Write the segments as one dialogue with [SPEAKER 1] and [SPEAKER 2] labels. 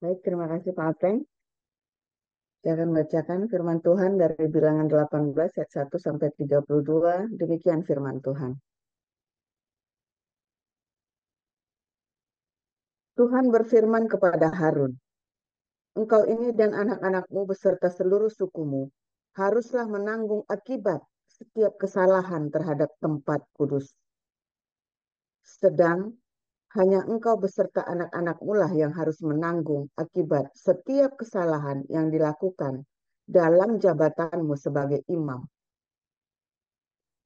[SPEAKER 1] Baik, terima kasih Pak Apeng. Saya akan bacakan firman Tuhan dari Bilangan 18 ayat 1 sampai 32. Demikian firman Tuhan. Tuhan berfirman kepada Harun, engkau ini dan anak-anakmu beserta seluruh sukumu haruslah menanggung akibat setiap kesalahan terhadap tempat kudus. Sedang hanya engkau beserta anak-anakmu lah yang harus menanggung akibat setiap kesalahan yang dilakukan dalam jabatanmu sebagai imam.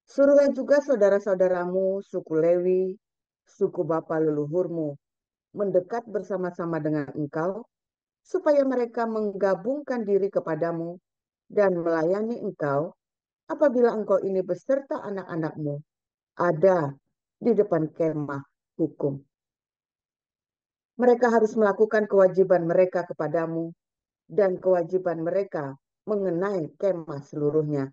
[SPEAKER 1] Suruhlah juga saudara-saudaramu, suku Lewi, suku bapa leluhurmu, mendekat bersama-sama dengan engkau, supaya mereka menggabungkan diri kepadamu dan melayani engkau apabila engkau ini beserta anak-anakmu ada di depan kemah hukum. Mereka harus melakukan kewajiban mereka kepadamu dan kewajiban mereka mengenai kemah seluruhnya.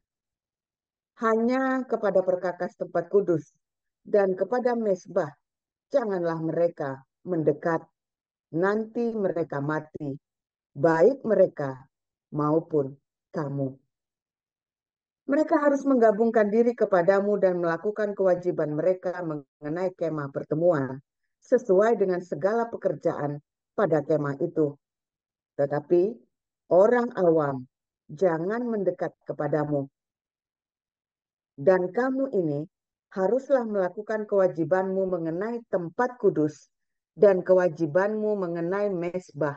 [SPEAKER 1] Hanya kepada perkakas tempat kudus dan kepada mezbah janganlah mereka mendekat, nanti mereka mati, baik mereka maupun kamu. Mereka harus menggabungkan diri kepadamu dan melakukan kewajiban mereka mengenai kemah pertemuan, sesuai dengan segala pekerjaan pada kemah itu. Tetapi orang awam jangan mendekat kepadamu. Dan kamu ini haruslah melakukan kewajibanmu mengenai tempat kudus dan kewajibanmu mengenai mezbah,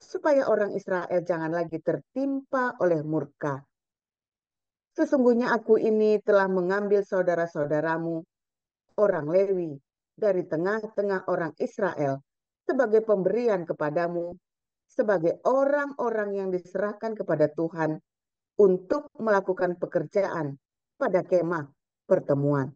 [SPEAKER 1] supaya orang Israel jangan lagi tertimpa oleh murka. Sesungguhnya aku ini telah mengambil saudara-saudaramu, orang Lewi, dari tengah-tengah orang Israel, sebagai pemberian kepadamu, sebagai orang-orang yang diserahkan kepada Tuhan untuk melakukan pekerjaan pada kemah pertemuan.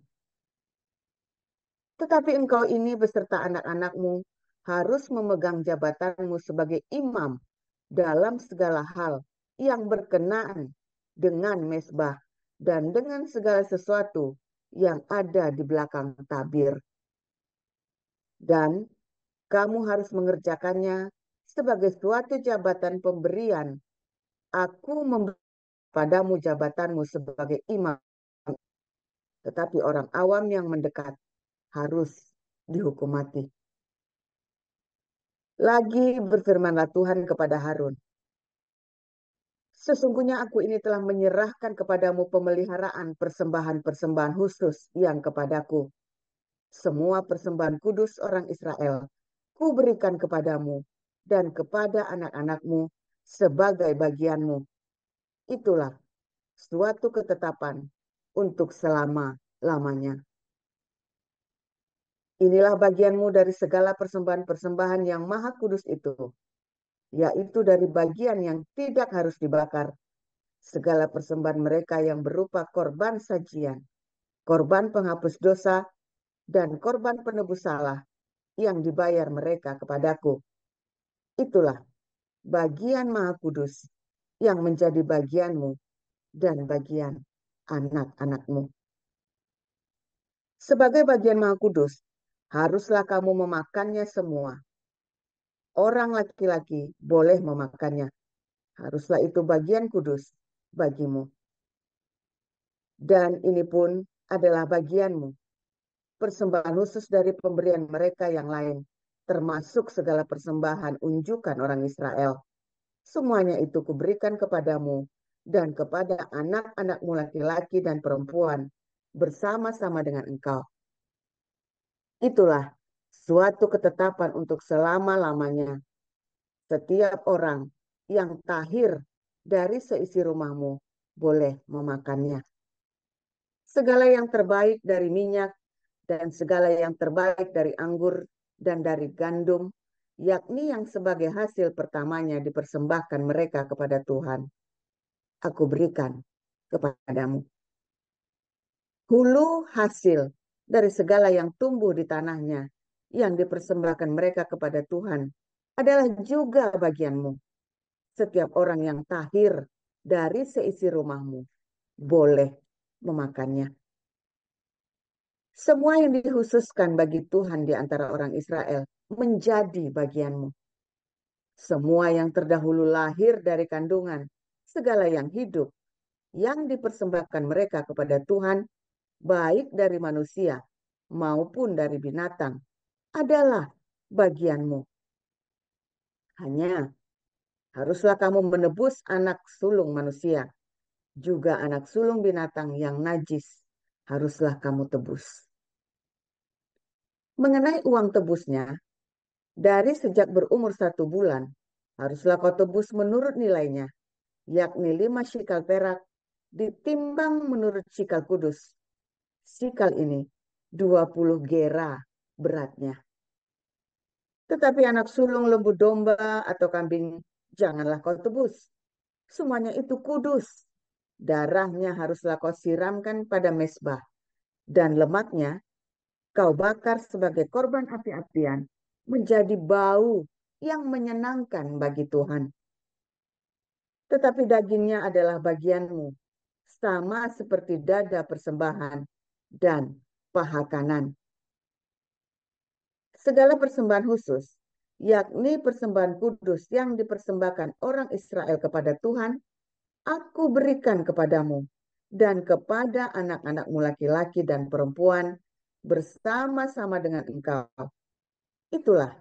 [SPEAKER 1] Tetapi engkau ini beserta anak-anakmu harus memegang jabatanmu sebagai imam dalam segala hal yang berkenaan dengan mezbah dan dengan segala sesuatu yang ada di belakang tabir. Dan kamu harus mengerjakannya sebagai suatu jabatan pemberian. Aku memberi padamu jabatanmu sebagai imam, tetapi orang awam yang mendekat harus dihukum mati. Lagi berfirmanlah Tuhan kepada Harun, sesungguhnya aku ini telah menyerahkan kepadamu pemeliharaan persembahan-persembahan khusus yang kepadaku. Semua persembahan kudus orang Israel ku berikan kepadamu dan kepada anak-anakmu sebagai bagianmu. Itulah suatu ketetapan untuk selama-lamanya. Inilah bagianmu dari segala persembahan-persembahan yang maha kudus itu, yaitu dari bagian yang tidak harus dibakar, segala persembahan mereka yang berupa korban sajian, korban penghapus dosa, dan korban penebus salah yang dibayar mereka kepadaku. Itulah bagian maha kudus yang menjadi bagianmu dan bagian anak-anakmu. Sebagai bagian maha kudus, haruslah kamu memakannya semua. Orang laki-laki boleh memakannya. Haruslah itu bagian kudus bagimu. Dan ini pun adalah bagianmu, persembahan khusus dari pemberian mereka yang lain, termasuk segala persembahan unjukan orang Israel. Semuanya itu kuberikan kepadamu dan kepada anak-anakmu laki-laki dan perempuan bersama-sama dengan engkau. Itulah suatu ketetapan untuk selama-lamanya. Setiap orang yang tahir dari seisi rumahmu boleh memakannya. Segala yang terbaik dari minyak dan segala yang terbaik dari anggur dan dari gandum, yakni yang sebagai hasil pertamanya dipersembahkan mereka kepada Tuhan, aku berikan kepadamu. Hulu hasil dari segala yang tumbuh di tanahnya yang dipersembahkan mereka kepada Tuhan adalah juga bagianmu. Setiap orang yang tahir dari seisi rumahmu boleh memakannya. Semua yang dikhususkan bagi Tuhan di antara orang Israel menjadi bagianmu. Semua yang terdahulu lahir dari kandungan, segala yang hidup, yang dipersembahkan mereka kepada Tuhan, baik dari manusia maupun dari binatang, adalah bagianmu. Hanya haruslah kamu menebus anak sulung manusia, juga anak sulung binatang yang najis haruslah kamu tebus. Mengenai uang tebusnya, dari sejak berumur 1 bulan, haruslah kau tebus menurut nilainya, yakni 5 shikal perak, ditimbang menurut shikal kudus. Shikal ini 20 gera beratnya. Tetapi anak sulung lembu domba atau kambing janganlah kau tebus. Semuanya itu kudus. Darahnya haruslah kau siramkan pada mezbah, dan lemaknya kau bakar sebagai korban api-apian, menjadi bau yang menyenangkan bagi Tuhan. Tetapi dagingnya adalah bagianmu, sama seperti dada persembahan dan paha kanan. Segala persembahan khusus, yakni persembahan kudus yang dipersembahkan orang Israel kepada Tuhan, aku berikan kepadamu dan kepada anak-anakmu laki-laki dan perempuan bersama-sama dengan engkau. Itulah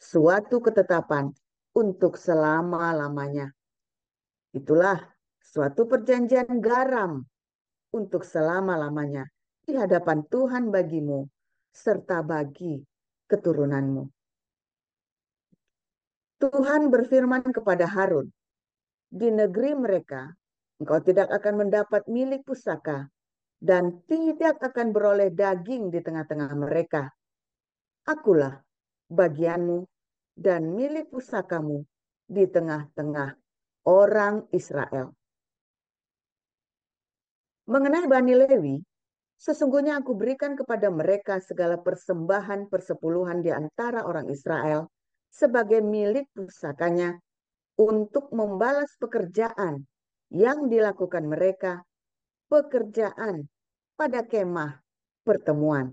[SPEAKER 1] suatu ketetapan untuk selama-lamanya. Itulah suatu perjanjian garam untuk selama-lamanya di hadapan Tuhan bagimu serta bagi keturunanmu. Tuhan berfirman kepada Harun, di negeri mereka engkau tidak akan mendapat milik pusaka dan tidak akan beroleh daging di tengah-tengah mereka. Akulah bagianmu dan milik pusakamu di tengah-tengah orang Israel. Mengenai Bani Lewi, sesungguhnya aku berikan kepada mereka segala persembahan persepuluhan di antara orang Israel sebagai milik pusakanya untuk membalas pekerjaan yang dilakukan mereka, pekerjaan pada kemah pertemuan.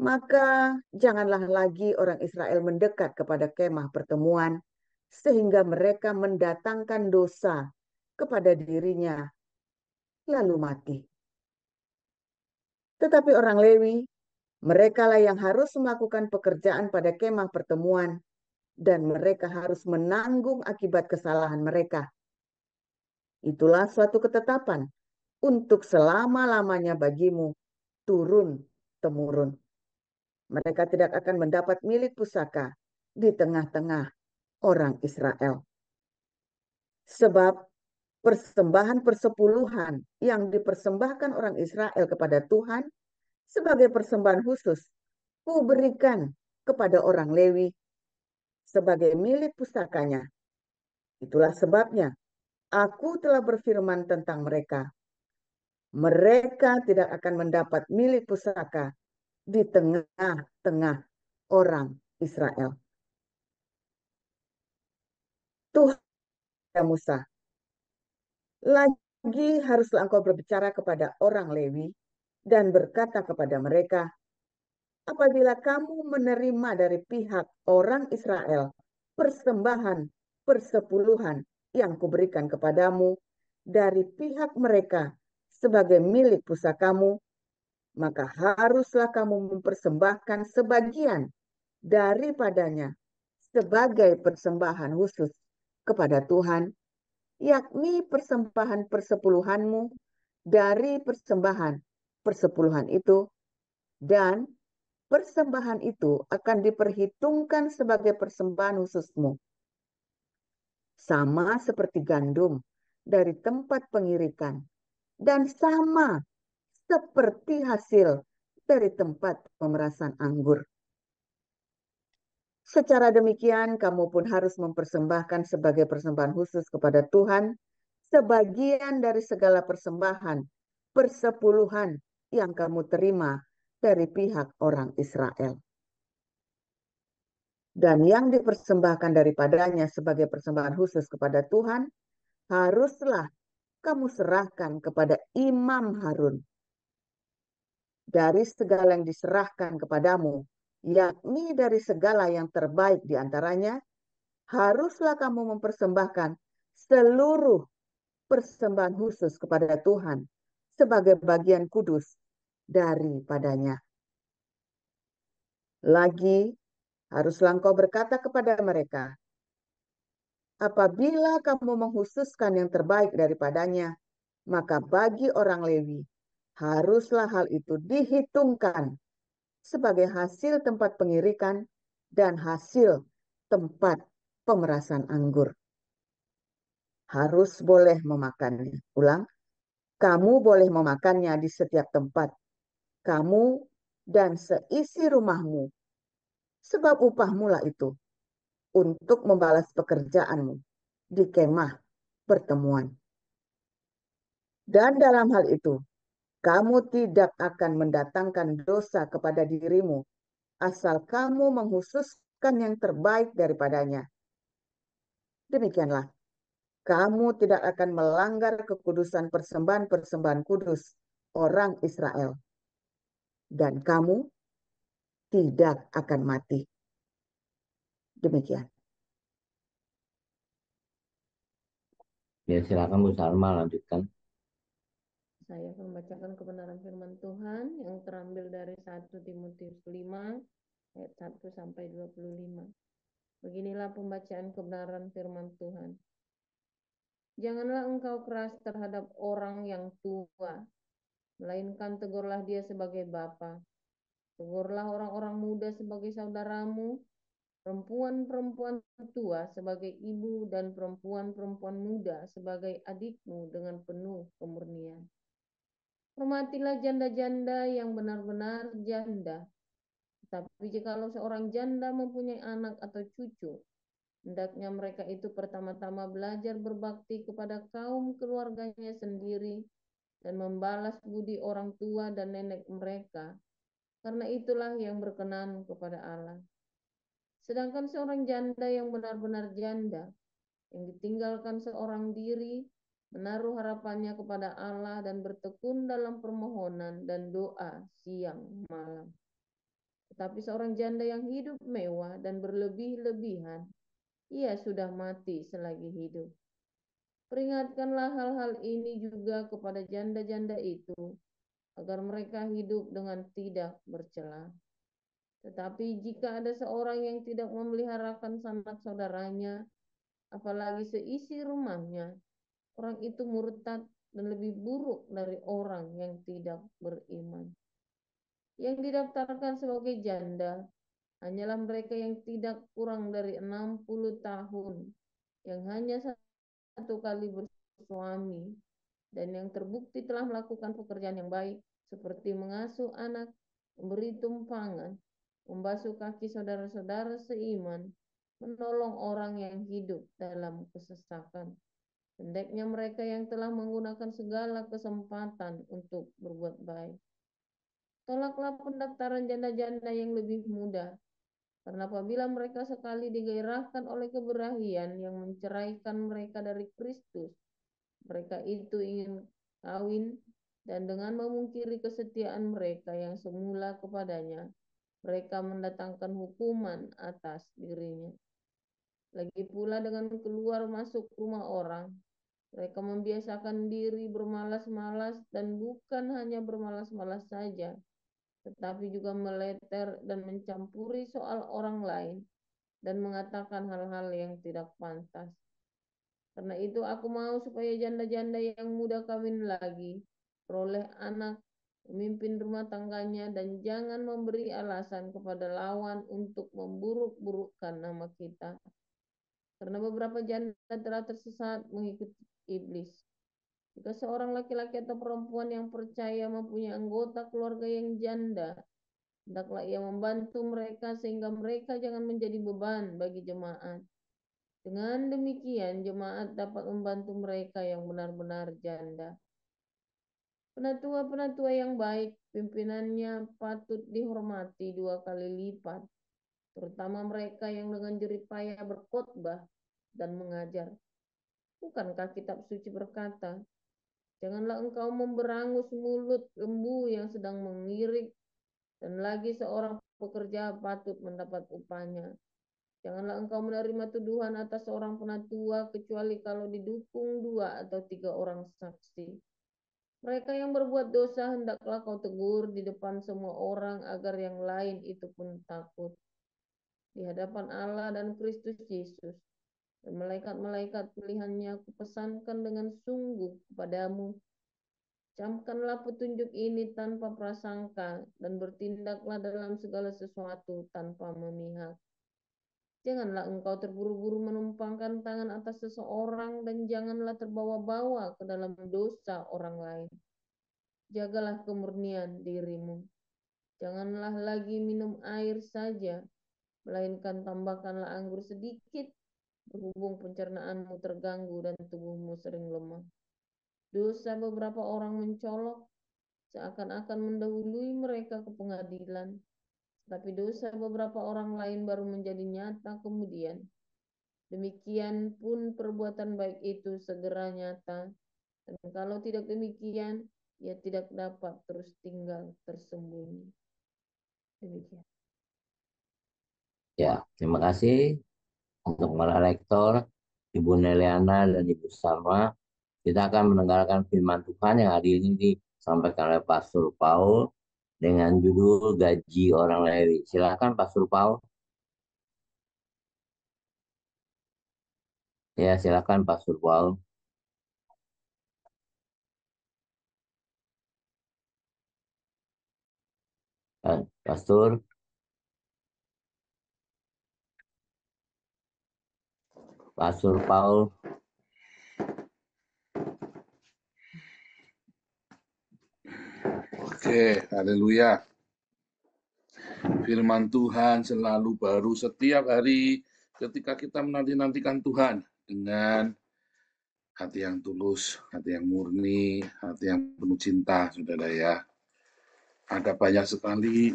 [SPEAKER 1] Maka janganlah lagi orang Israel mendekat kepada kemah pertemuan, sehingga mereka mendatangkan dosa kepada dirinya, lalu mati. Tetapi orang Lewi, merekalah yang harus melakukan pekerjaan pada kemah pertemuan, dan mereka harus menanggung akibat kesalahan mereka. Itulah suatu ketetapan untuk selama-lamanya bagimu, turun-temurun. Mereka tidak akan mendapat milik pusaka di tengah-tengah orang Israel. Sebab persembahan persepuluhan yang dipersembahkan orang Israel kepada Tuhan sebagai persembahan khusus, ku berikan kepada orang Lewi sebagai milik pusakanya. Itulah sebabnya aku telah berfirman tentang mereka. Mereka tidak akan mendapat milik pusaka di tengah-tengah orang Israel. Tuhan Musa, lagi haruslah engkau berbicara kepada orang Lewi dan berkata kepada mereka, apabila kamu menerima dari pihak orang Israel persembahan persepuluhan yang kuberikan kepadamu dari pihak mereka sebagai milik pusakamu, maka haruslah kamu mempersembahkan sebagian daripadanya sebagai persembahan khusus kepada Tuhan, yakni persembahan persepuluhanmu dari persembahan persepuluhan itu, dan persembahan itu akan diperhitungkan sebagai persembahan khususmu, sama seperti gandum dari tempat pengirikan, dan sama seperti hasil dari tempat pemerasan anggur. Secara demikian, kamu pun harus mempersembahkan sebagai persembahan khusus kepada Tuhan sebagian dari segala persembahan persepuluhan yang kamu terima dari pihak orang Israel. Dan yang dipersembahkan daripadanya sebagai persembahan khusus kepada Tuhan, haruslah kamu serahkan kepada Imam Harun. Dari segala yang diserahkan kepadamu yakni dari segala yang terbaik di antaranya, haruslah kamu mempersembahkan seluruh persembahan khusus kepada Tuhan sebagai bagian kudus daripadanya. Lagi, haruslah engkau berkata kepada mereka, apabila kamu menghususkan yang terbaik daripadanya, maka bagi orang Lewi, haruslah hal itu dihitungkan sebagai hasil tempat pengirikan dan hasil tempat pemerasan anggur. Harus boleh memakannya. Ulang, kamu boleh memakannya di setiap tempat. Kamu dan seisi rumahmu. Sebab upahmu lah itu untuk membalas pekerjaanmu di kemah pertemuan. Dan dalam hal itu, kamu tidak akan mendatangkan dosa kepada dirimu asal kamu menghususkan yang terbaik daripadanya. Demikianlah, kamu tidak akan melanggar kekudusan persembahan-persembahan kudus orang Israel. Dan kamu tidak akan mati. Demikian.
[SPEAKER 2] Ya, silakan Bu Salma lanjutkan.
[SPEAKER 3] Saya akan membacakan kebenaran firman Tuhan yang terambil dari 1 Timotius 5 ayat 1 sampai 25. Beginilah pembacaan kebenaran firman Tuhan. Janganlah engkau keras terhadap orang yang tua, melainkan tegurlah dia sebagai bapa. Tegurlah orang-orang muda sebagai saudaramu, perempuan-perempuan tua sebagai ibu, dan perempuan-perempuan muda sebagai adikmu dengan penuh kemurnian. Hormatilah janda-janda yang benar-benar janda. Tetapi jikalau seorang janda mempunyai anak atau cucu, hendaknya mereka itu pertama-tama belajar berbakti kepada kaum keluarganya sendiri dan membalas budi orang tua dan nenek mereka, karena itulah yang berkenan kepada Allah. Sedangkan seorang janda yang benar-benar janda, yang ditinggalkan seorang diri, menaruh harapannya kepada Allah dan bertekun dalam permohonan dan doa siang malam. Tetapi seorang janda yang hidup mewah dan berlebih-lebihan, ia sudah mati selagi hidup. Peringatkanlah hal-hal ini juga kepada janda-janda itu, agar mereka hidup dengan tidak bercela. Tetapi jika ada seorang yang tidak memeliharakan sanak saudaranya, apalagi seisi rumahnya, orang itu murtad dan lebih buruk dari orang yang tidak beriman. Yang didaftarkan sebagai janda hanyalah mereka yang tidak kurang dari 60 tahun, yang hanya satu kali bersuami, dan yang terbukti telah melakukan pekerjaan yang baik, seperti mengasuh anak, memberi tumpangan, membasuh kaki saudara-saudara seiman, menolong orang yang hidup dalam kesesakan. Hendaknya mereka yang telah menggunakan segala kesempatan untuk berbuat baik. Tolaklah pendaftaran janda-janda yang lebih muda, karena apabila mereka sekali digairahkan oleh keberahian yang menceraikan mereka dari Kristus, mereka itu ingin kawin, dan dengan memungkiri kesetiaan mereka yang semula kepadanya, mereka mendatangkan hukuman atas dirinya. Lagi pula dengan keluar masuk rumah orang, mereka membiasakan diri bermalas-malas, dan bukan hanya bermalas-malas saja, tetapi juga meleter dan mencampuri soal orang lain dan mengatakan hal-hal yang tidak pantas. Karena itu aku mau supaya janda-janda yang muda kawin lagi, peroleh anak, memimpin rumah tangganya, dan jangan memberi alasan kepada lawan untuk memburuk-burukkan nama kita. Karena beberapa janda telah tersesat mengikuti iblis. Jika seorang laki-laki atau perempuan yang percaya mempunyai anggota keluarga yang janda, hendaklah ia membantu mereka sehingga mereka jangan menjadi beban bagi jemaat. Dengan demikian, jemaat dapat membantu mereka yang benar-benar janda. Penatua-penatua yang baik, pimpinannya patut dihormati 2 kali lipat, terutama mereka yang dengan jerih payah berkhotbah dan mengajar. Bukankah kitab suci berkata, janganlah engkau memberangus mulut lembu yang sedang mengirik, dan lagi seorang pekerja patut mendapat upahnya. Janganlah engkau menerima tuduhan atas seorang penatua kecuali kalau didukung 2 atau 3 orang saksi. Mereka yang berbuat dosa hendaklah kau tegur di depan semua orang agar yang lain itu pun takut di hadapan Allah dan Kristus Yesus. Dan malaikat-malaikat pilihannya kupesankan dengan sungguh kepadamu. Camkanlah petunjuk ini tanpa prasangka dan bertindaklah dalam segala sesuatu tanpa memihak. Janganlah engkau terburu-buru menumpangkan tangan atas seseorang dan janganlah terbawa-bawa ke dalam dosa orang lain. Jagalah kemurnian dirimu. Janganlah lagi minum air saja, melainkan tambahkanlah anggur sedikit, berhubung pencernaanmu terganggu dan tubuhmu sering lemah. Dosa beberapa orang mencolok, seakan-akan mendahului mereka ke pengadilan. Tapi dosa beberapa orang lain baru menjadi nyata kemudian. Demikian pun perbuatan baik itu segera nyata. Dan kalau tidak demikian, ia tidak dapat terus tinggal tersembunyi. Demikian.
[SPEAKER 2] Ya, terima kasih untuk para rektor, Ibu Neliana dan Ibu Salma. Kita akan mendengarkan firman Tuhan yang hari ini disampaikan oleh Pastor Paul dengan judul Gaji Orang Lewi. Silakan Pastor Paul. Ya, silakan Pastor Paul. Pastor. Pastor Paul.
[SPEAKER 4] Oke, haleluya. Firman Tuhan selalu baru setiap hari ketika kita menanti-nantikan Tuhan dengan hati yang tulus, hati yang murni, hati yang penuh cinta, saudara ya. Ada banyak sekali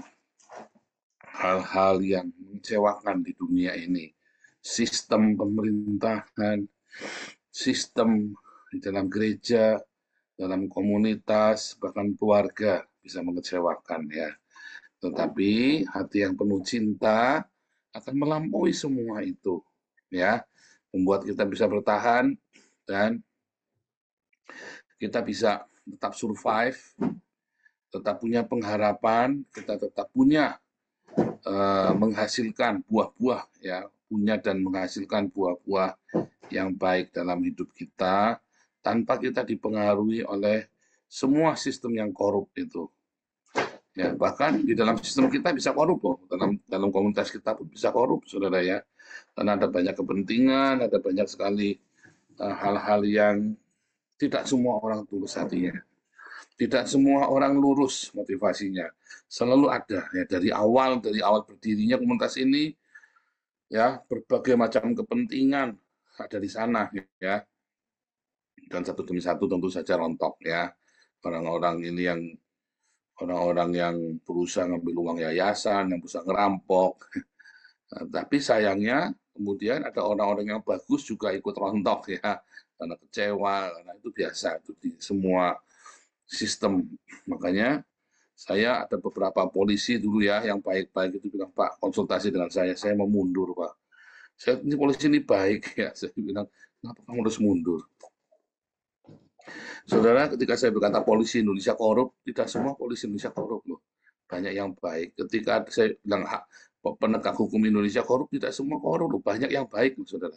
[SPEAKER 4] hal-hal yang mengecewakan di dunia ini. Sistem pemerintahan, sistem di dalam gereja, dalam komunitas, bahkan keluarga bisa mengecewakan ya. Tetapi hati yang penuh cinta akan melampaui semua itu, ya, membuat kita bisa bertahan dan kita bisa tetap survive, tetap punya pengharapan, kita tetap punya menghasilkan buah-buah, ya, punya dan menghasilkan buah-buah yang baik dalam hidup kita tanpa kita dipengaruhi oleh semua sistem yang korup itu. Ya, bahkan di dalam sistem kita bisa korup loh, dalam komunitas kita pun bisa korup, saudara ya. Karena ada banyak kepentingan, ada banyak sekali hal-hal yang tidak semua orang tulus hatinya. Tidak semua orang lurus motivasinya. Selalu ada ya dari awal berdirinya komunitas ini ya, berbagai macam kepentingan ada di sana ya. Dan satu demi satu tentu saja rontok ya. Orang-orang yang berusaha ngambil uang yayasan, yang berusaha ngerampok. Nah, tapi sayangnya kemudian ada orang-orang yang bagus juga ikut rontok ya, karena kecewa, karena itu biasa itu di semua sistem. Makanya saya ada beberapa polisi dulu ya yang baik-baik itu bilang, Pak, konsultasi dengan saya mau mundur, Pak. Ini polisi ini baik ya, saya bilang, kenapa kamu harus mundur? Saudara, ketika saya berkata polisi Indonesia korup, tidak semua polisi Indonesia korup loh. Banyak yang baik. Ketika saya bilang penegak hukum Indonesia korup, tidak semua korup loh. Banyak yang baik loh, saudara.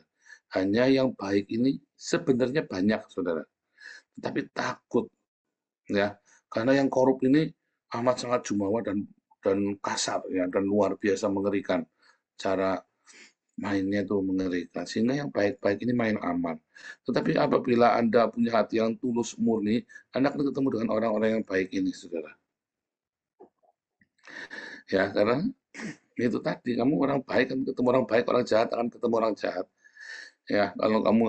[SPEAKER 4] Hanya yang baik ini sebenarnya banyak, saudara. Tapi takut, ya, karena yang korup ini amat sangat jumawa dan kasar, ya, dan luar biasa mengerikan. Cara mainnya itu mengerikan, sehingga yang baik-baik ini main aman. Tetapi apabila Anda punya hati yang tulus murni, Anda akan ketemu dengan orang-orang yang baik ini, saudara. Ya, karena itu tadi, kamu orang baik kan ketemu orang baik, orang jahat akan ketemu orang jahat. Ya, kalau kamu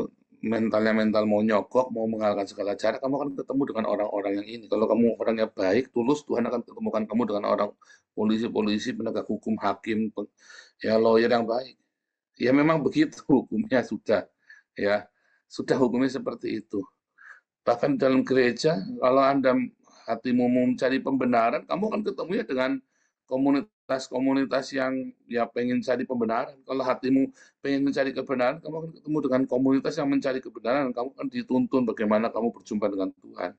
[SPEAKER 4] mental mau nyogok, mau mengalahkan segala cara, kamu akan ketemu dengan orang-orang yang ini. Kalau kamu orangnya baik, tulus, Tuhan akan ketemukan kamu dengan orang polisi-polisi, penegak hukum, hakim, ya lawyer yang baik. Ya memang begitu hukumnya ya sudah hukumnya seperti itu. Bahkan dalam gereja, kalau Anda hatimu mau mencari pembenaran, kamu akan ketemunya dengan komunitas-komunitas yang ya pengen cari pembenaran. Kalau hatimu pengen mencari kebenaran, kamu akan ketemu dengan komunitas yang mencari kebenaran. Kamu akan dituntun bagaimana kamu berjumpa dengan Tuhan.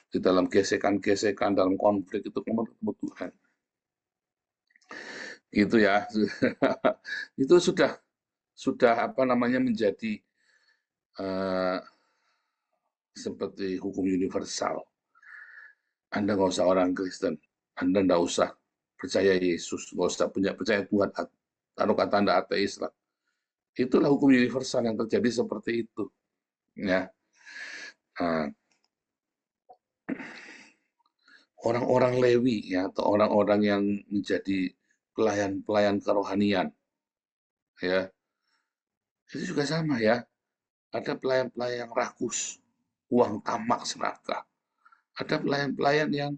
[SPEAKER 4] Di dalam gesekan-gesekan, dalam konflik itu kamu ketemu Tuhan. Gitu ya. Itu sudah apa namanya menjadi seperti hukum universal. Anda nggak usah orang Kristen, Anda nggak usah percaya Yesus, nggak usah percaya Tuhan, taruh kata Anda ateis lah. Itulah hukum universal yang terjadi seperti itu. Ya, orang-orang Lewi ya, atau orang-orang yang menjadi pelayan-pelayan kerohanian, ya, itu juga sama ya. Ada pelayan-pelayan yang rakus, uang tamak serakah. Ada pelayan-pelayan yang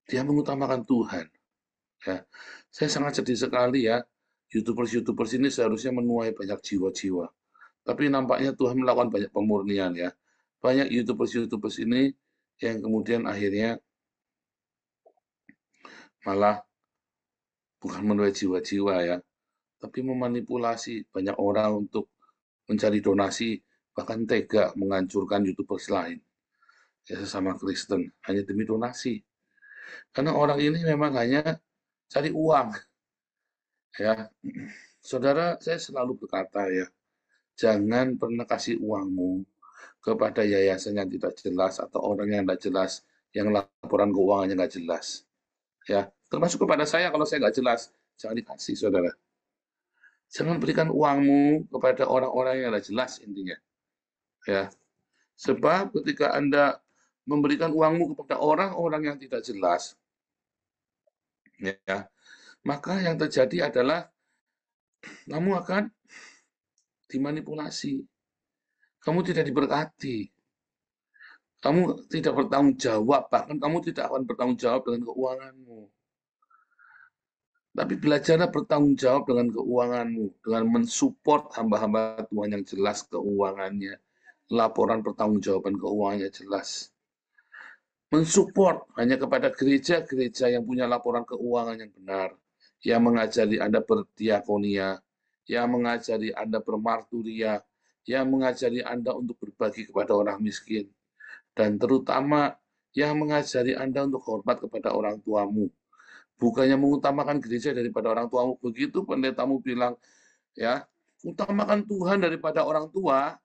[SPEAKER 4] dia mengutamakan Tuhan. Ya, saya sangat sedih sekali ya. YouTubers ini seharusnya menuai banyak jiwa-jiwa. Tapi nampaknya Tuhan melakukan banyak pemurnian ya. Banyak YouTubers ini yang kemudian akhirnya malah bukan menuai jiwa-jiwa ya, tapi memanipulasi banyak orang untuk mencari donasi, bahkan tega menghancurkan YouTubers lain. Ya sesama Kristen, hanya demi donasi. Karena orang ini memang hanya cari uang. Ya, saudara, saya selalu berkata ya, jangan pernah kasih uangmu kepada yayasan yang tidak jelas atau orang yang tidak jelas, yang laporan keuangannya nggak jelas. Ya, termasuk kepada saya kalau saya nggak jelas, jangan dikasih, saudara. Jangan berikan uangmu kepada orang-orang yang tidak jelas intinya. Ya, sebab ketika Anda memberikan uangmu kepada orang-orang yang tidak jelas, ya, maka yang terjadi adalah kamu akan dimanipulasi. Kamu tidak diberkati. Kamu tidak bertanggung jawab, bahkan kamu tidak akan bertanggung jawab dengan keuanganmu. Tapi belajarlah bertanggung jawab dengan keuanganmu, dengan mensupport hamba-hamba Tuhan yang jelas keuangannya. Laporan pertanggungjawaban keuangannya jelas. Mensupport hanya kepada gereja-gereja yang punya laporan keuangan yang benar, yang mengajari Anda berdiakonia, yang mengajari Anda bermarturia, yang mengajari Anda untuk berbagi kepada orang miskin, dan terutama yang mengajari Anda untuk hormat kepada orang tuamu. Bukannya mengutamakan gereja daripada orang tuamu. Begitu pendetamu bilang, ya, utamakan Tuhan daripada orang tua,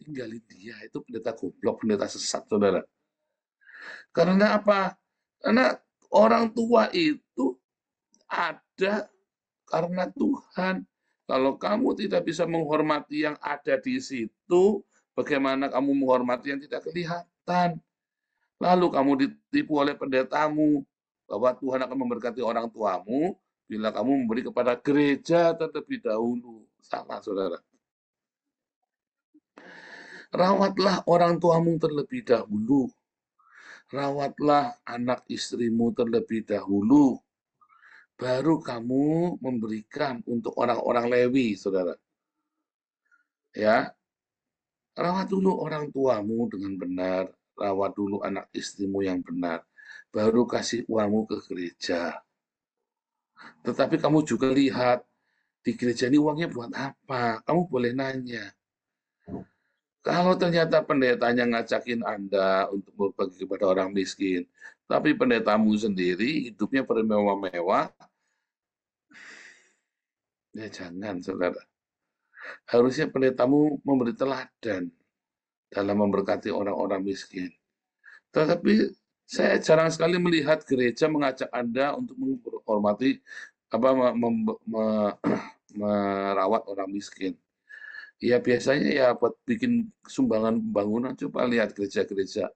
[SPEAKER 4] tinggalin dia. Itu pendeta goblok, pendeta sesat, saudara. Karena apa? Karena orang tua itu ada karena Tuhan. Kalau kamu tidak bisa menghormati yang ada di situ, bagaimana kamu menghormati yang tidak kelihatan? Lalu kamu ditipu oleh pendetamu bahwa Tuhan akan memberkati orang tuamu bila kamu memberi kepada gereja terlebih dahulu. Salah, saudara. Rawatlah orang tuamu terlebih dahulu. Rawatlah anak istrimu terlebih dahulu. Baru kamu memberikan untuk orang-orang Lewi, saudara. Ya, rawat dulu orang tuamu dengan benar. Rawat dulu anak istrimu yang benar. Baru kasih uangmu ke gereja. Tetapi kamu juga lihat, di gereja ini uangnya buat apa? Kamu boleh nanya. Kalau ternyata pendetanya ngajakin Anda untuk berbagi kepada orang miskin, tapi pendetamu sendiri hidupnya bermewah-mewah, ya jangan, saudara. Harusnya pendetamu memberi teladan dalam memberkati orang-orang miskin. Tetapi saya jarang sekali melihat gereja mengajak Anda untuk menghormati merawat orang miskin. Ya biasanya ya buat bikin sumbangan pembangunan. Coba lihat gereja-gereja.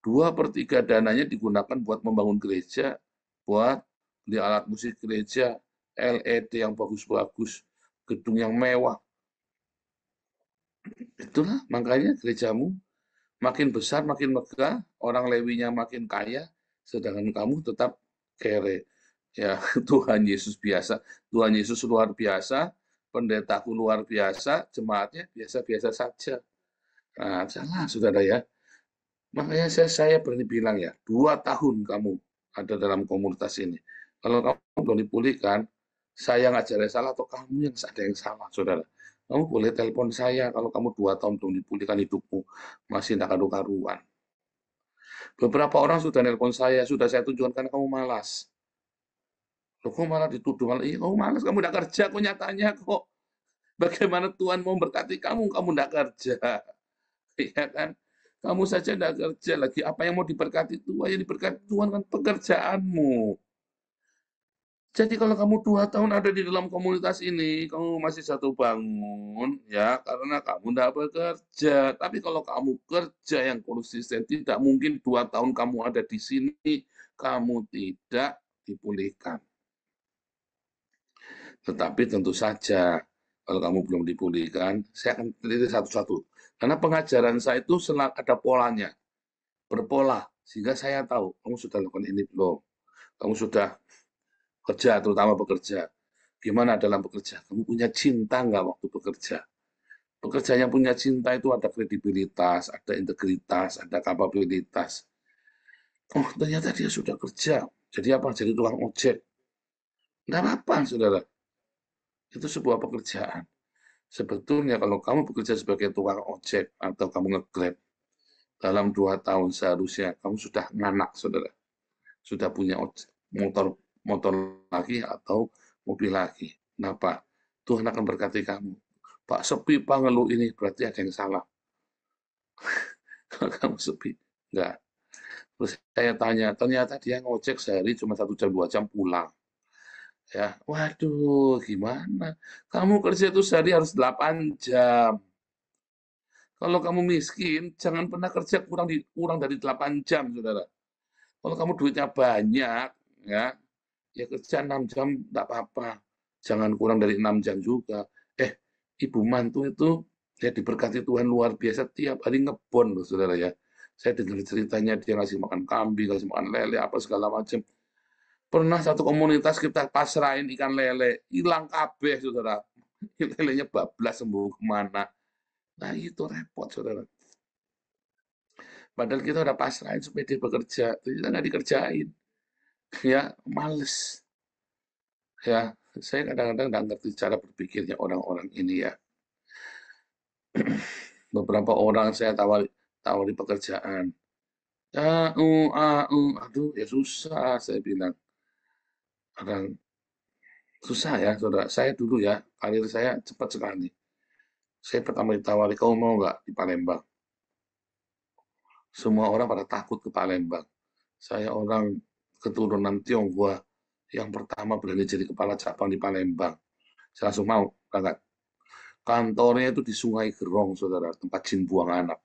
[SPEAKER 4] 2/3 dananya digunakan buat membangun gereja, buat beli alat musik gereja, LED yang bagus-bagus, gedung yang mewah. Itulah makanya gerejamu makin besar, makin megah, orang Lewinya makin kaya, sedangkan kamu tetap kere. Ya, Tuhan Yesus biasa, Tuhan Yesus luar biasa, pendetaku luar biasa, jemaatnya biasa-biasa saja. Nah, salah, saudara ya. Makanya saya berani bilang ya, 2 tahun kamu ada dalam komunitas ini. Kalau kamu belum dipulihkan, saya nggak ada yang salah atau kamu yang ada yang salah, saudara. Kamu boleh telepon saya kalau kamu 2 tahun belum dipulihkan hidupmu, masih tidak karu-karuan. Beberapa orang sudah nelpon saya, sudah saya tunjukkan karena kamu malas. Loh, kok malah dituduh, malah, iya kamu malas, kamu tidak kerja kok nyatanya kok. Bagaimana Tuhan mau berkati kamu tidak kerja. Iya kan? Kamu saja tidak kerja lagi, apa yang mau diberkati Tuhan? Yang diberkati Tuhan kan pekerjaanmu. Jadi kalau kamu 2 tahun ada di dalam komunitas ini, kamu masih satu bangun, ya karena kamu tidak bekerja. Tapi kalau kamu kerja yang konsisten, tidak mungkin 2 tahun kamu ada di sini, kamu tidak dipulihkan. Tetapi tentu saja, kalau kamu belum dipulihkan, saya akan teliti satu-satu. Karena pengajaran saya itu selalu ada polanya, berpola, sehingga saya tahu kamu sudah lakukan ini belum, kamu sudah kerja, terutama bekerja. Gimana dalam bekerja? Kamu punya cinta nggak waktu bekerja? Pekerja yang punya cinta itu ada kredibilitas, ada integritas, ada kapabilitas. Oh, ternyata dia sudah kerja. Jadi apa? Jadi tukang ojek. Nggak apa-apa, saudara. Itu sebuah pekerjaan. Sebetulnya kalau kamu bekerja sebagai tukang ojek atau kamu nge-Grab, dalam 2 tahun seharusnya kamu sudah nganak, saudara. Sudah punya motor lagi atau mobil lagi. Kenapa? Tuhan akan berkati kamu. Pak, sepi Pak ngeluh ini, berarti ada yang salah. Kalau kamu sepi, enggak. Terus saya tanya, ternyata dia ngojek sehari cuma 1 jam, 2 jam pulang. Ya, waduh, gimana? Kamu kerja itu sehari harus 8 jam. Kalau kamu miskin, jangan pernah kerja kurang dari 8 jam, saudara. Kalau kamu duitnya banyak, ya kerja 6 jam, enggak apa-apa. Jangan kurang dari 6 jam juga. Ibu mantu itu ya diberkati Tuhan luar biasa, tiap hari ngebon loh, saudara ya. Saya dengar ceritanya dia ngasih makan kambing, ngasih makan lele, apa segala macam. Pernah satu komunitas kita pasrahin ikan lele, hilang kabeh, saudara. Lelenya bablas, sembuh kemana. Nah itu repot, saudara. Padahal kita udah pasrahin supaya dia bekerja, kita nggak dikerjain. Ya, males. Ya, saya kadang-kadang nggak ngerti cara berpikirnya orang-orang ini ya. Beberapa orang saya tawari pekerjaan. Aduh, ya susah, saya bilang. Kadang susah ya, saudara. Saya dulu ya, karir saya cepat sekali. Saya pertama ditawari, kamu mau nggak di Palembang? Semua orang pada takut ke Palembang. Saya orang keturunan Tionghoa yang pertama berani jadi kepala cabang di Palembang. Saya langsung mau, berangkat. Kantornya itu di Sungai Gerong, saudara, tempat jin buang anak.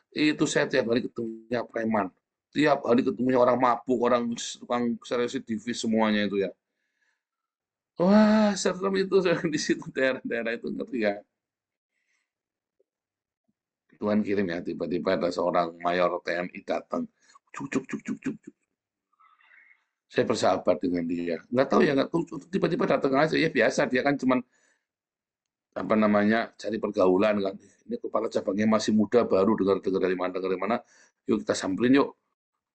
[SPEAKER 4] Itu saya tiap hari ketemunya preman. Tiap hari ketemunya orang mabuk, orang tukang residivis semuanya itu ya. Wah, serem itu di situ daerah-daerah itu, ngerti ya. Tuhan kirim ya, tiba-tiba ada seorang mayor TNI datang. Cuk, cuk, cuk, cuk, cuk, cuk. Saya bersahabat dengan dia. Nggak tahu ya, nggak tahu, tiba-tiba datang aja. Ya biasa, dia kan cuman apa namanya, cari pergaulan kan. Ini kepala cabangnya masih muda, baru dengar-dengar dari mana. Yuk kita samperin yuk.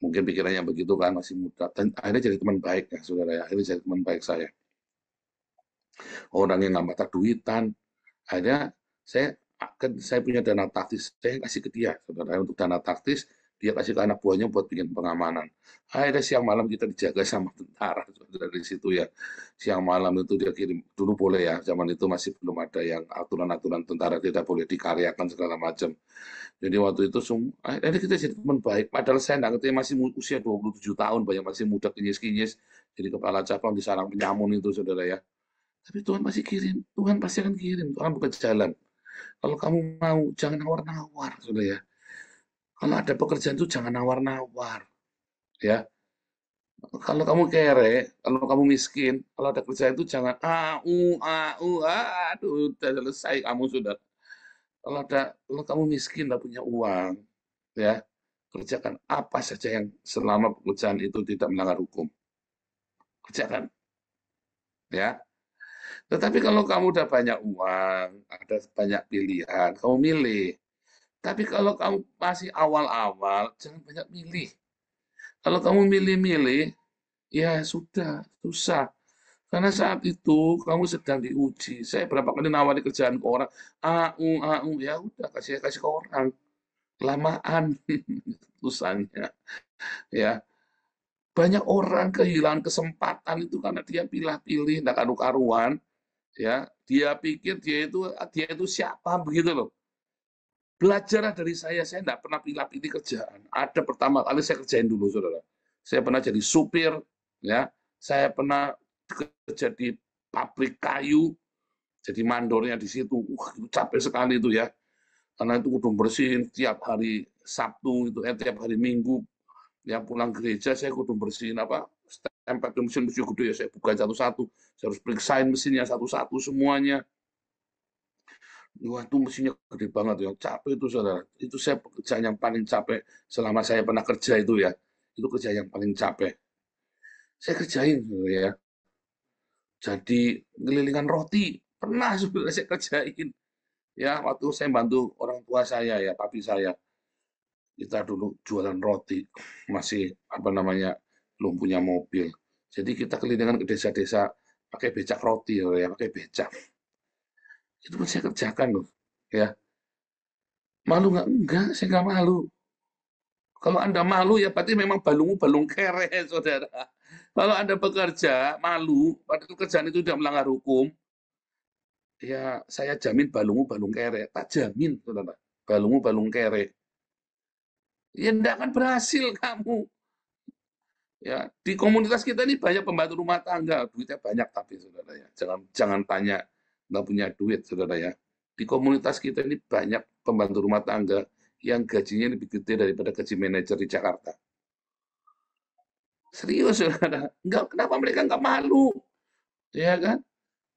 [SPEAKER 4] Mungkin pikirannya begitu kan, masih muda. Dan akhirnya jadi teman baik ya, saudara ya. Akhirnya jadi teman baik saya. Orang yang nggak mata duitan. Akhirnya saya punya dana taktis, saya kasih ke dia, saudara, untuk dana taktis, dia kasih ke anak buahnya buat bikin pengamanan. Akhirnya siang malam kita dijaga sama tentara, dari situ ya. Siang malam itu dia kirim, dulu boleh ya, zaman itu masih belum ada yang aturan-aturan tentara tidak boleh dikaryakan segala macam. Jadi waktu itu akhirnya kita jadi teman baik, padahal saya nggak ngerti, masih usia 27 tahun, banyak masih muda, kinyis-kinyis, jadi kepala cabang di sarang penyamun itu, saudara ya. Tapi Tuhan pasti kirim, Tuhan pasti akan kirim, Tuhan buka jalan. Kalau kamu mau, jangan nawar-nawar, saudara ya. Kalau ada pekerjaan itu jangan nawar-nawar, ya. Kalau kamu kere, kalau kamu miskin, kalau ada kerjaan itu jangan aduh, udah selesai kamu sudah. Kalau kamu miskin, tidak punya uang, ya, kerjakan apa saja yang selama pekerjaan itu tidak melanggar hukum. Kerjakan, ya. Tetapi kalau kamu udah banyak uang, ada banyak pilihan, kamu milih. Tapi kalau kamu masih awal-awal, jangan banyak milih. Kalau kamu milih-milih, ya sudah, susah. Karena saat itu kamu sedang diuji. Saya berapa kali nawari kerjaan ke orang, ya udah kasih kasih ke orang. Lamaan urusannya, ya. Banyak orang kehilangan kesempatan itu karena dia pilih-pilih, nggak karu-karuan, ya. Dia pikir dia itu siapa begitu loh. Belajarlah dari saya nggak pernah pilih-pilih kerjaan. Ada pertama kali saya kerjain dulu, saudara. Saya pernah jadi supir, ya. Saya pernah kerja di pabrik kayu, jadi mandornya di situ. Itu capek sekali itu ya. Karena itu kudu bersihin tiap hari Sabtu itu, tiap hari Minggu. Ya pulang gereja saya kudu bersihin apa? Stempel mesin gede ya saya buka satu-satu. Saya harus periksain mesinnya satu-satu semuanya. Wah, itu mesinnya gede banget ya. Capek itu, saudara. Itu saya pekerjaan yang paling capek selama saya pernah kerja itu ya. Itu kerja yang paling capek. Saya kerjain, saudara ya. Jadi ngelilingan roti. Pernah saudara saya kerjain. Ya, waktu saya bantu orang tua saya ya, papi saya. Kita dulu jualan roti. Masih, apa namanya, belum punya mobil. Jadi kita kelilingan ke desa-desa pakai becak roti ya, pakai becak. Itu pun saya kerjakan loh. Ya, malu nggak? Enggak, saya nggak malu. Kalau Anda malu ya berarti memang balungmu balung kere, saudara. Kalau Anda bekerja malu, padahal kerjaan itu tidak melanggar hukum, ya saya jamin balungmu balung kere. Tak jamin, saudara. Balungmu balung kere. Ya tidak akan berhasil kamu. Ya, di komunitas kita ini banyak pembantu rumah tangga, duitnya banyak tapi saudara ya. Jangan tanya nggak punya duit, saudara ya. Di komunitas kita ini banyak pembantu rumah tangga yang gajinya lebih gede daripada gaji manajer di Jakarta. Serius, saudara. Kenapa mereka nggak malu? Ya kan?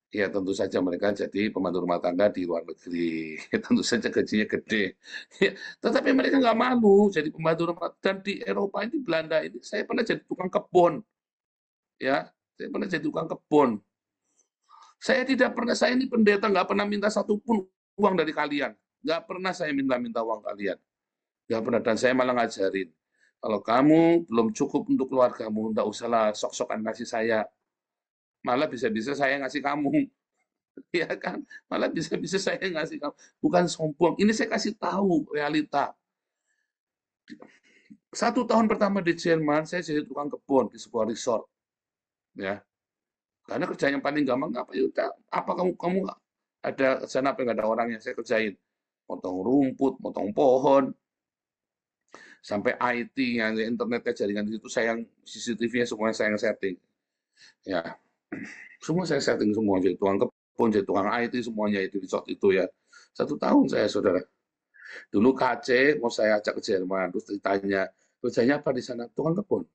[SPEAKER 4] Ya tentu saja mereka jadi pembantu rumah tangga di luar negeri. Tentu saja gajinya gede. Ya, tetapi mereka nggak malu jadi pembantu rumah. Dan di Eropa ini, Belanda ini, saya pernah jadi tukang kebun. Ya, saya pernah jadi tukang kebun. Saya ini pendeta, nggak pernah minta satupun uang dari kalian. Nggak pernah saya minta uang kalian. Nggak pernah. Dan saya malah ngajarin. Kalau kamu belum cukup untuk keluargamu, nggak usahlah sok-sokan ngasih saya. Malah bisa-bisa saya ngasih kamu. Ya kan? Malah bisa-bisa saya ngasih kamu. Bukan sombong. Ini saya kasih tahu realita. 1 tahun pertama di Jerman, saya jadi tukang kebun di sebuah resort. Ya, karena kerjaan yang paling gampang apa ya udah, apa kamu ada kerjaan apa yang nggak ada orang yang saya kerjain, potong rumput, potong pohon, sampai IT yang internetnya jaringan itu saya yang CCTV-nya semuanya saya yang setting, ya semua saya setting semua, jadi tukang kebun, jadi tukang IT semuanya itu di resort itu ya. 1 tahun saya, saudara. Dulu KC mau saya ajak ke Jerman, terus ditanya kerjanya apa di sana, tukang kebun.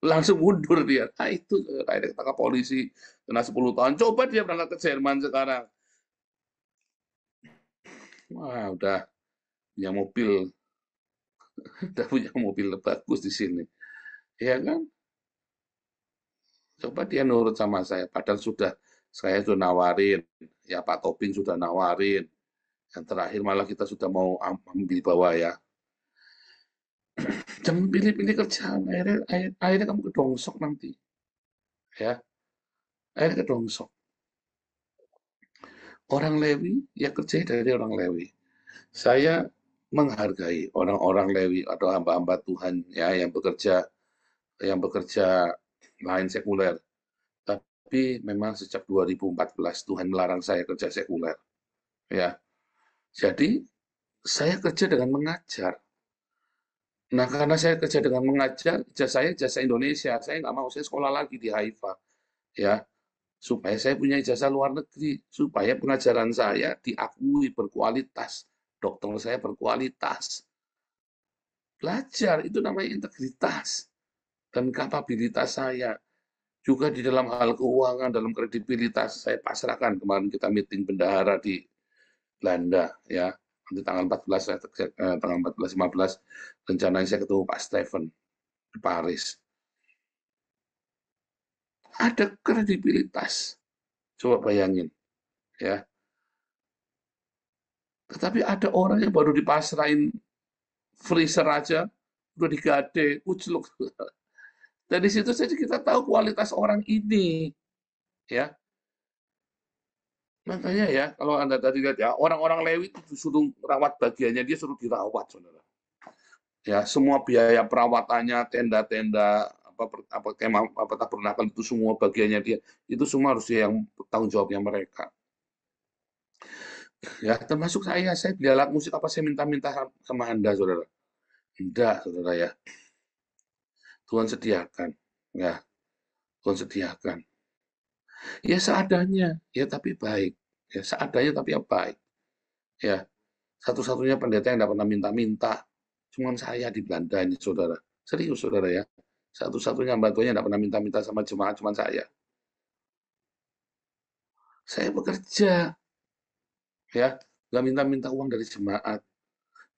[SPEAKER 4] Langsung mundur dia. Nah itu akhirnya ketangkap polisi, kena 10 tahun. Coba dia berangkat ke Jerman sekarang. Wah, udah punya mobil, udah punya mobil bagus di sini. Ya kan? Coba dia nurut sama saya. Padahal saya sudah nawarin. Ya Pak Tobing sudah nawarin. Yang terakhir malah kita sudah mau ambil bawah ya. Jangan pilih-pilih kerjaan. Akhirnya kamu kedongsok nanti. Ya, akhirnya kedongsok. Orang Lewi, ya kerjanya dari orang Lewi. Saya menghargai orang-orang Lewi atau hamba-hamba Tuhan ya yang bekerja lain sekuler. Tapi memang sejak 2014 Tuhan melarang saya kerja sekuler. Ya. Jadi saya kerja dengan mengajar. Nah, karena saya kerja dengan mengajar, ijazah Indonesia. Saya nggak mau saya sekolah lagi di Haifa. Ya, supaya saya punya ijazah luar negeri, supaya pengajaran saya diakui berkualitas, dokter saya berkualitas. Belajar itu namanya integritas dan kapabilitas saya. Juga di dalam hal keuangan, dalam kredibilitas, saya pasrahkan. Kemarin kita meeting bendahara di Belanda, ya. Nanti tanggal 14, tanggal 14-15, rencananya saya ketemu Pak Stephen di Paris. Ada kredibilitas. Coba bayangin, ya. Tetapi ada orang yang baru dipasrahin freezer aja, udah digade, kucluk. Dari situ saja kita tahu kualitas orang ini, ya. Makanya ya, kalau Anda tadi lihat ya, orang-orang Lewi itu disuruh rawat bagiannya, dia suruh dirawat, saudara. Ya, semua biaya perawatannya, tenda-tenda, apa kemah, apa tabernakel itu semua bagiannya dia, itu semua harus dia yang tanggung jawabnya mereka. Ya, termasuk saya beli alat musik apa saya minta-minta sama Anda, saudara? Tidak, saudara ya. Tuhan sediakan, ya. Tuhan sediakan. Ya seadanya, ya tapi baik. Ya seadanya tapi ya baik. Ya, satu-satunya pendeta yang tidak pernah minta-minta, cuman saya di Belanda ini, saudara. Serius, saudara ya. Satu-satunya bantuannya tidak pernah minta-minta sama jemaat, cuman saya. Saya bekerja, ya, nggak minta-minta uang dari jemaat.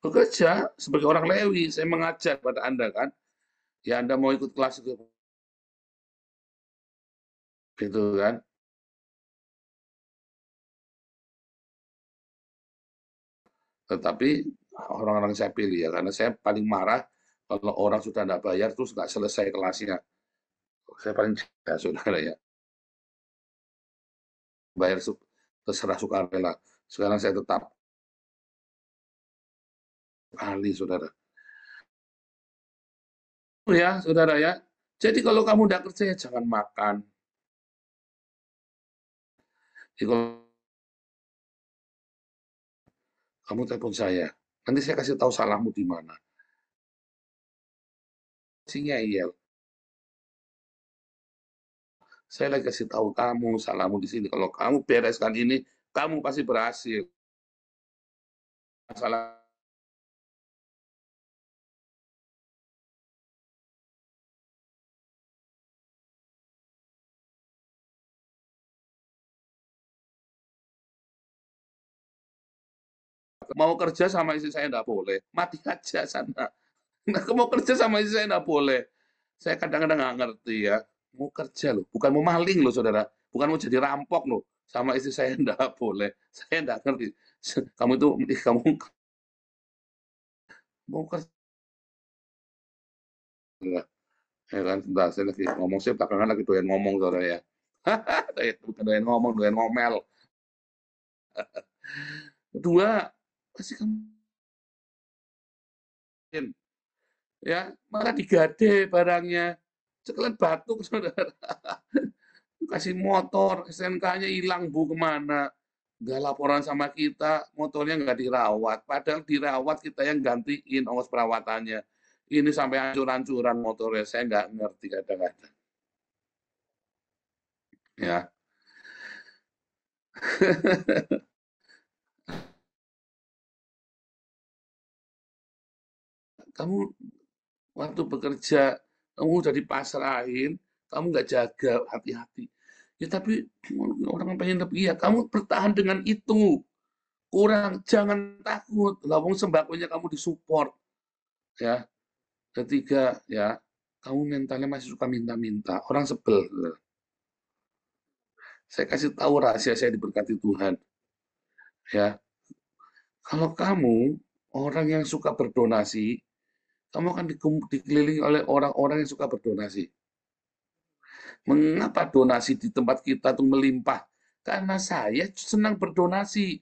[SPEAKER 4] Bekerja sebagai orang Lewi, saya mengajar pada Anda kan. Ya Anda mau ikut kelas itu, gitu kan. Tetapi orang-orang saya pilih ya, karena saya paling marah kalau orang sudah tidak bayar terus nggak selesai kelasnya. Saya paling jaga, saudara ya. Bayar terserah sukarela. Sekarang saya tetap kali, saudara. Ya, saudara ya. Jadi kalau kamu tidak kerja ya jangan makan. Jadi kalau kamu telepon saya, nanti saya kasih tahu salahmu di mana. Ngeyel. Saya lagi kasih tahu kamu salahmu di sini. Kalau kamu bereskan ini, kamu pasti berhasil. Masalah mau kerja sama istri saya enggak boleh. Mati aja sana. Nah, mau kerja sama istri saya enggak boleh. Saya kadang-kadang nggak ngerti ya. Mau kerja loh, bukan mau maling loh, saudara. Bukan mau jadi rampok loh. Sama istri saya enggak boleh. Saya enggak ngerti. Kamu itu, kamu mau kerja. Ya kan, sebentar, saya lagi ngomong, saya belakangan lagi doyan ngomong, saudara ya. Doyan ngomong, doyan ngomel. Kedua, pasti kamu ya malah digade barangnya. Sekalian batuk, saudara. Kasih motor, SNK-nya hilang, Bu, kemana? Nggak laporan sama kita, motornya nggak dirawat. Padahal dirawat, kita yang gantiin ongkos perawatannya. Ini sampai hancur-hancuran motornya, saya nggak ngerti kadang-kadang. Ya. Kamu waktu bekerja, kamu udah dipasrahin, kamu nggak jaga, hati-hati. Ya tapi orang pengen lebih, ya kamu bertahan dengan itu. Kurang, jangan takut. Lawang sembakonya kamu disupport. Ya. Ketiga, ya, kamu mentalnya masih suka minta-minta. Orang sebel. Saya kasih tahu rahasia saya diberkati Tuhan. Ya, kalau kamu orang yang suka berdonasi, kamu akan dikelilingi oleh orang-orang yang suka berdonasi. Mengapa donasi di tempat kita itu melimpah? Karena saya senang berdonasi.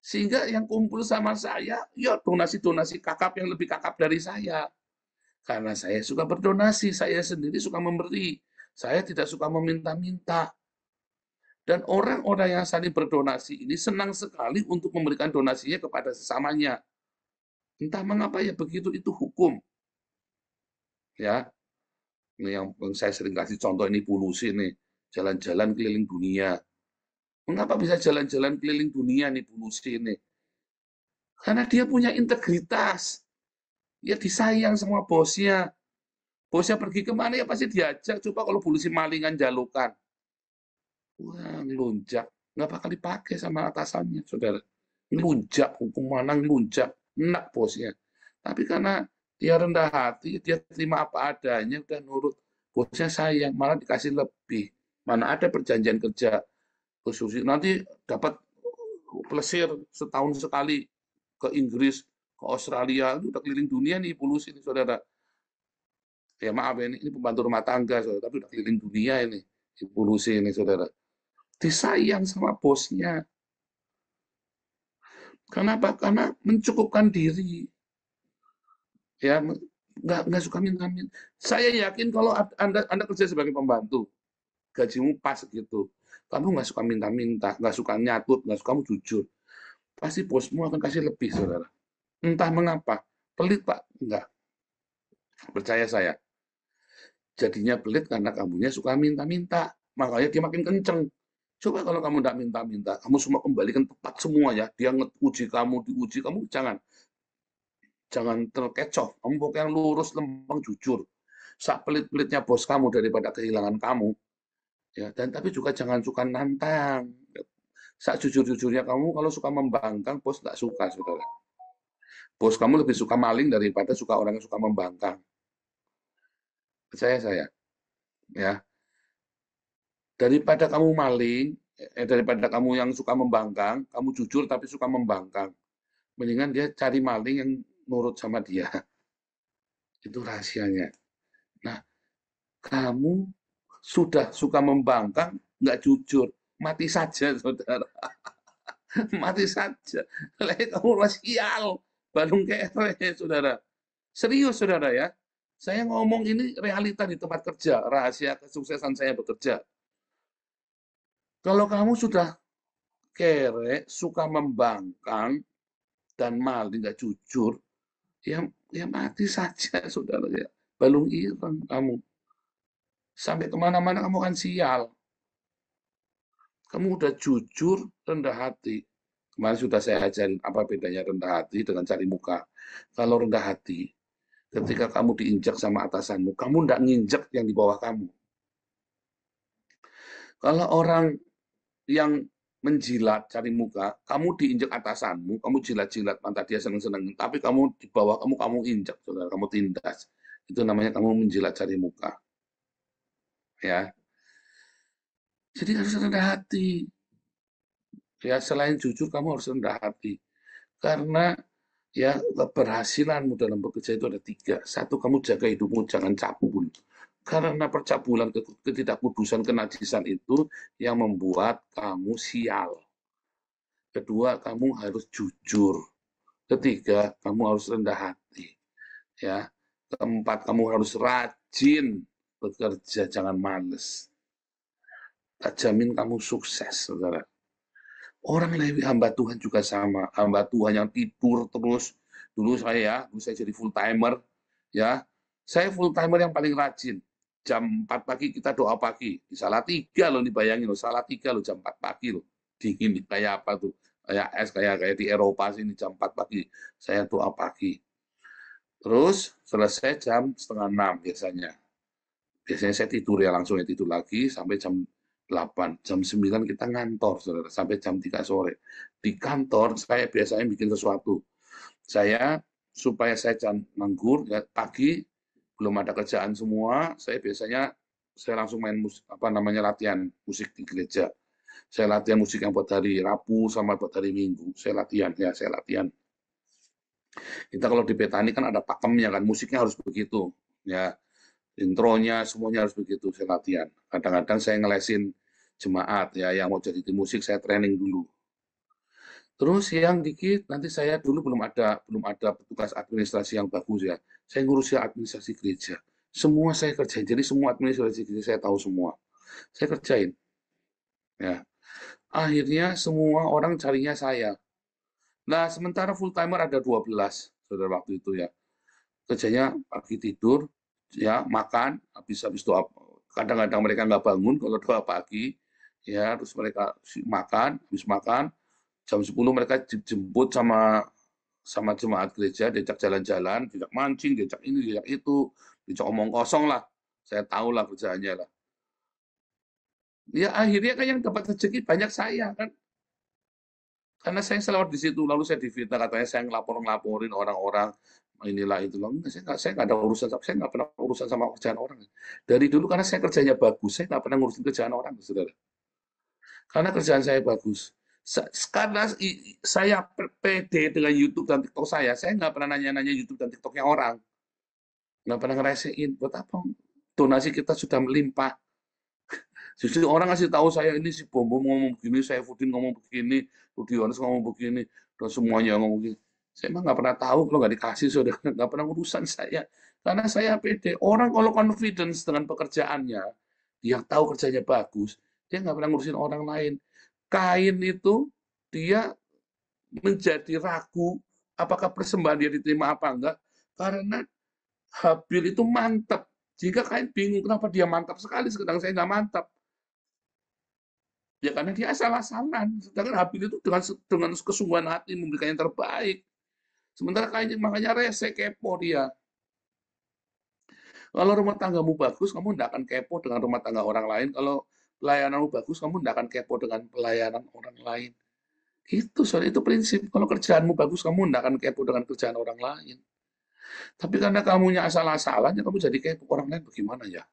[SPEAKER 4] Sehingga yang kumpul sama saya, ya donasi-donasi kakap yang lebih kakap dari saya. Karena saya suka berdonasi, saya sendiri suka memberi. Saya tidak suka meminta-minta. Dan orang-orang yang saling berdonasi ini senang sekali untuk memberikan donasinya kepada sesamanya. Entah mengapa ya begitu, itu hukum. Ya, ini yang saya sering kasih contoh ini Pulusi nih, jalan-jalan keliling dunia. Mengapa bisa jalan-jalan keliling dunia nih Pulusi ini? Karena dia punya integritas. Ya disayang sama bosnya. Bosnya pergi kemana ya pasti diajak. Coba kalau Pulusi malingan jalukan. Wah, ngelunjak. Nggak bakal dipakai sama atasannya, saudara. Ngelunjak, hukum mana ngelunjak. Enak bosnya. Tapi karena dia rendah hati, dia terima apa adanya, udah nurut. Bosnya sayang, malah dikasih lebih. Mana ada perjanjian kerja. Khusus nanti dapat plesir setahun sekali ke Inggris, ke Australia, itu udah keliling dunia nih Pulusi ini, saudara. Ya maaf ini pembantu rumah tangga, saudara, tapi udah keliling dunia ini, Ibu Lucy ini, saudara. Disayang sama bosnya. Kenapa? Karena mencukupkan diri. Ya, nggak suka minta-minta. Saya yakin kalau Anda kerja sebagai pembantu, gajimu pas gitu. Kamu nggak suka minta-minta, nggak suka nyatut, nggak suka kamu jujur. Pasti bosmu akan kasih lebih, saudara. Entah mengapa. Pelit, Pak. Enggak. Percaya saya. Jadinya pelit karena kamunya suka minta-minta. Makanya dia makin kenceng. Coba kalau kamu tidak minta-minta, kamu semua kembalikan tepat semua ya. Dia uji kamu, diuji kamu, jangan terkecoh. Kamu pokoknya lurus, lempeng, jujur. Sak pelit-pelitnya bos kamu daripada kehilangan kamu. Ya, dan tapi juga jangan suka nantang. Sak jujur-jujurnya kamu kalau suka membangkang, bos tidak suka, saudara. Bos kamu lebih suka maling daripada suka orang yang suka membangkang. Percaya saya, ya. Daripada kamu maling, daripada kamu yang suka membangkang, kamu jujur tapi suka membangkang. Mendingan dia cari maling yang nurut sama dia. Itu rahasianya. Nah, kamu sudah suka membangkang, nggak jujur, mati saja, saudara. Mati saja. Kamu rasial, balung kere, saudara. Serius, saudara ya. Saya ngomong ini realita di tempat kerja, rahasia kesuksesan saya bekerja. Kalau kamu sudah kere, suka membangkang, dan maling, nggak jujur, ya mati saja, saudara ya. Balung ireng kamu. Sampai kemana-mana kamu akan sial. Kamu udah jujur, rendah hati. Kemarin sudah saya ajarin apa bedanya rendah hati dengan cari muka. Kalau rendah hati, ketika kamu diinjak sama atasanmu, kamu nggak nginjak yang di bawah kamu. Kalau orang yang menjilat, cari muka, kamu diinjak atasanmu, kamu jilat-jilat, mantap dia seneng-seneng, tapi kamu di bawah kamu injak, saudara, kamu tindas. Itu namanya kamu menjilat cari muka. Ya. Jadi harus rendah hati. Ya, selain jujur, kamu harus rendah hati. Karena ya keberhasilanmu dalam bekerja itu ada 3. 1, kamu jaga hidupmu, jangan cabul. Karena percabulan, ketidakkudusan, kenajisan itu yang membuat kamu sial. Kedua, kamu harus jujur. Ketiga, kamu harus rendah hati. Ya. Keempat, kamu harus rajin bekerja, jangan males. Tak jamin kamu sukses, saudara. Orang Lewi hamba Tuhan juga sama. Hamba Tuhan yang tidur terus. Dulu saya jadi full timer. Ya, saya full timer yang paling rajin. Jam 4 pagi kita doa pagi. Di Salatiga loh, dibayangin loh. Salatiga loh, jam 4 pagi loh. Dingin kayak apa tuh? Kayak es, kayak di Eropa sini jam 4 pagi. Saya doa pagi. Terus selesai jam 5:30 biasanya. Biasanya saya tidur ya, langsung tidur lagi sampai jam 8. Jam 9 kita ngantor, saudara, sampai jam 3 sore. Di kantor saya biasanya bikin sesuatu. Saya supaya saya jangan nganggur ya, pagi belum ada kerjaan semua, saya biasanya langsung main musik, latihan musik di gereja. Saya latihan musik yang buat hari Rabu sama buat hari Minggu. Saya latihan. Kita kalau di Betani kan ada pakemnya kan, musiknya harus begitu. Ya, intronya semuanya harus begitu, saya latihan. Kadang-kadang saya ngelesin jemaat ya yang mau jadi tim musik, saya training dulu. Terus yang dikit nanti saya dulu belum ada petugas administrasi yang bagus ya. Saya ngurusin administrasi gereja. Semua saya kerjain. Jadi semua administrasi gereja saya tahu semua. Saya kerjain. Ya. Akhirnya semua orang carinya saya. Nah, sementara full timer ada 12, saudara, waktu itu ya. Kerjanya pagi tidur, ya makan, habis doa. Kadang-kadang mereka nggak bangun kalau doa pagi, ya terus mereka makan, habis makan, jam 10 mereka dijemput sama jemaat gereja, diajak jalan-jalan, diajak mancing, diajak ini, diajak itu, diajak omong kosong lah. Saya tahu lah kerjaannya lah. Ya akhirnya kan yang dapat rezeki banyak saya kan. Karena saya selalu di situ, lalu saya difitnah, katanya saya ngelaporin orang-orang, inilah itulah. Saya nggak ada urusan, saya nggak pernah urusan sama kerjaan orang. Dari dulu karena saya kerjanya bagus, saya nggak pernah ngurusin kerjaan orang, saudara. Karena kerjaan saya bagus. Karena saya pede dengan YouTube dan TikTok saya nggak pernah nanya-nanya YouTube dan TikToknya orang. nggak pernah ngerasain. Buat apa? Donasi kita sudah melimpah. Justru orang ngasih tahu saya ini si Bom Bom ngomong begini, saya Fudin ngomong begini, Rudi Yohanes ngomong begini, dan semuanya ngomong begini. Saya emang nggak pernah tahu kalau nggak dikasih, saudara, nggak pernah urusan saya. Karena saya pede. Orang kalau confidence dengan pekerjaannya, dia tahu kerjanya bagus, dia nggak pernah ngurusin orang lain. Kain itu dia menjadi ragu apakah persembahan dia diterima apa enggak, karena Habil itu mantap. Jika Kain bingung kenapa dia mantap sekali, sedang saya nggak mantap. Ya karena dia asal-asalan. Sedangkan Habil itu dengan kesungguhan hati memberikan yang terbaik. Sementara Kain makanya rese, kepo dia. Kalau rumah tanggamu bagus, kamu tidak akan kepo dengan rumah tangga orang lain. Kalau pelayananmu bagus, kamu tidak akan kepo dengan pelayanan orang lain. Itu soal itu prinsip. Kalau kerjaanmu bagus, kamu tidak akan kepo dengan kerjaan orang lain. Tapi karena kamunya asal-asalan, ya kamu jadi kepo orang lain bagaimana ya?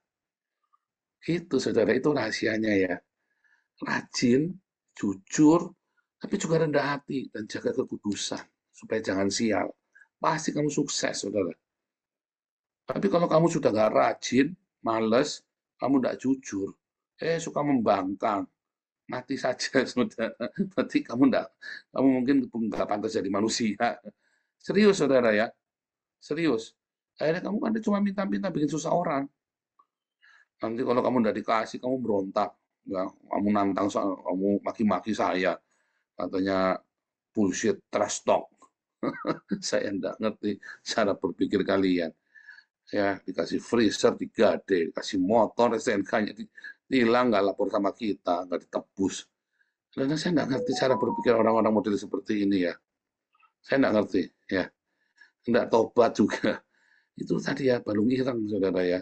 [SPEAKER 4] Itu saudara, itu rahasianya ya. Rajin, jujur, tapi juga rendah hati dan jaga kekudusan supaya jangan sial. Pasti kamu sukses, saudara. Tapi kalau kamu sudah nggak rajin, males, kamu nggak jujur, suka membangkang, mati saja, saudara. Berarti kamu mungkin nggak pantas jadi manusia. Serius, saudara ya. Serius. Akhirnya kamu kan cuma minta-minta bikin susah orang. Nanti kalau kamu nggak dikasih, kamu berontak. Ya, kamu nantang, kamu maki-maki saya. Katanya bullshit, trash talk. Saya nggak ngerti cara berpikir kalian. Ya, dikasih freezer 3D, dikasih motor, STNK-nya hilang, nggak lapor sama kita, nggak ditebus. Karena saya nggak ngerti cara berpikir orang-orang model seperti ini ya. Saya nggak ngerti, ya. Nggak tobat juga. Itu tadi ya, balung ireng, saudara ya.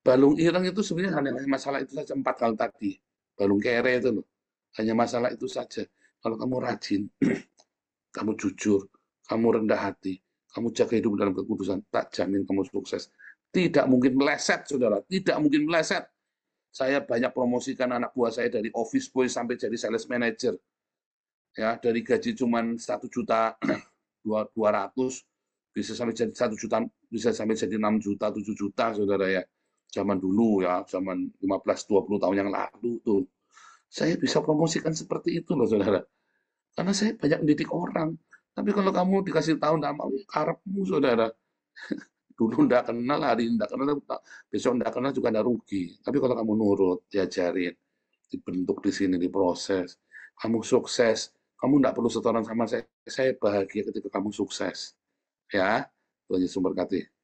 [SPEAKER 4] Balung ireng itu sebenarnya hanya masalah itu saja 4 hal tadi. Balung kere itu loh. Hanya masalah itu saja. Kalau kamu rajin, kamu jujur, kamu rendah hati, kamu jaga hidup dalam kekudusan, tak jamin kamu sukses. Tidak mungkin meleset, saudara. Tidak mungkin meleset. Saya banyak promosikan anak buah saya dari office boy sampai jadi sales manager. Ya, dari gaji cuma 1.200.000 bisa sampai jadi 1 juta, bisa sampai jadi 6 juta, 7 juta, saudara ya. Zaman dulu ya, zaman 15-20 tahun yang lalu tuh. Saya bisa promosikan seperti itu loh, saudara. Karena saya banyak mendidik orang. Tapi kalau kamu dikasih tahu nggak mau, karepmu, saudara. Dulu nggak kenal, hari ini nggak kenal, besok nggak kenal juga nggak rugi. Tapi kalau kamu nurut, diajarin, dibentuk di sini, diproses, kamu sukses, kamu nggak perlu setoran sama saya bahagia ketika kamu sukses. Ya, Tuhan Yesus memberkati.